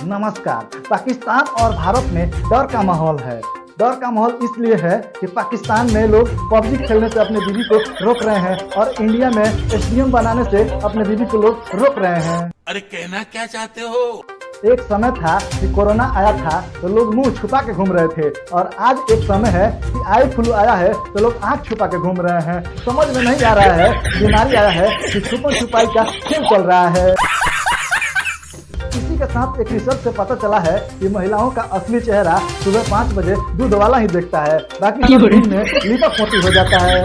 नमस्कार। पाकिस्तान और भारत में डर का माहौल है। डर का माहौल इसलिए है कि पाकिस्तान में लोग पबजी खेलने से अपने बीवी को रोक रहे हैं और इंडिया में स्टेडियम बनाने से अपने बीवी को लोग रोक रहे हैं। अरे कहना क्या चाहते हो? एक समय था कि कोरोना आया था तो लोग मुंह छुपा के घूम रहे थे, और आज एक समय है कि आई फ्लू आया है तो लोग आंख छुपा के घूम रहे हैं। समझ में नहीं आ रहा है, बीमारी आया है कि छुपन छुपाई का खेल चल रहा है। इसी के साथ एक रिसर्च से पता चला है कि महिलाओं का असली चेहरा सुबह 5 बजे दूध वाला ही देखता है, बाकी सब दिन में लीपा पोती हो जाता है।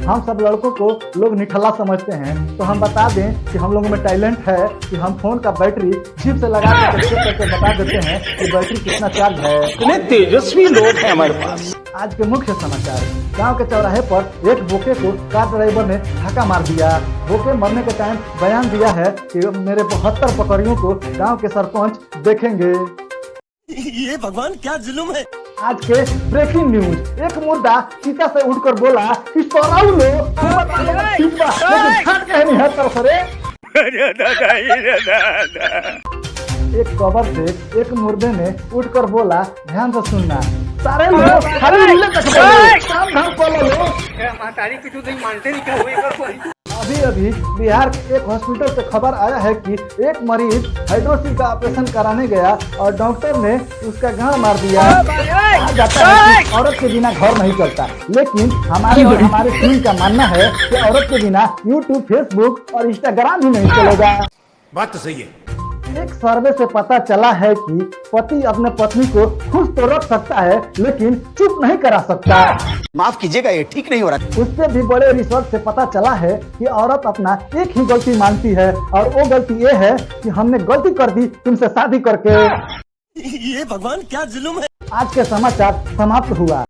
हम सब लड़कों को लोग निठल्ला समझते हैं, तो हम बता दें कि हम लोगों में टैलेंट है कि हम फोन का बैटरी चिप से लगा के चेक करके बता देते हैं कि बैटरी कितना चार्ज है। इतने तेजस्वी लोग हैं हमारे पास। आज के मुख्य समाचार। गांव के चौराहे पर एक बोके को कार ड्राइवर ने धक्का मार दिया। बोके मरने के टाइम बयान दिया है कि मेरे 72 पकड़ियों को गांव के सरपंच देखेंगे। ये भगवान क्या जुल्म है। आज के ब्रेकिंग न्यूज। एक मुर्दा चीता से उठकर बोला कि सोराऊ लो, लेकिन छाट के नहीं है तरफ रे। एक कबर से एक मुर्दे ने उठकर बोला, ध्यान से सुनना, सारे लोग खाली रीले तक बोलो, काम धाम कर लो। अभी अभी बिहार के एक हॉस्पिटल से खबर आया है कि एक मरीज हाइड्रोसिल का ऑपरेशन कराने गया और डॉक्टर ने उसका गांड मार दिया। कहा जाता है कि औरत के बिना घर नहीं चलता, लेकिन हमारे टीम का मानना है कि औरत के बिना यूट्यूब, फेसबुक और इंस्टाग्राम भी नहीं चलेगा। बात तो सही है। एक सर्वे से पता चला है कि पति अपने पत्नी को खुश तो रख सकता है लेकिन चुप नहीं करा सकता। माफ कीजिएगा, ये ठीक नहीं हो रहा। उससे भी बड़े रिसर्च से पता चला है कि औरत अपना एक ही गलती मानती है, और वो गलती ये है कि हमने गलती कर दी तुमसे शादी करके। ये भगवान क्या जुल्म है। आज के समाचार समाप्त हुआ।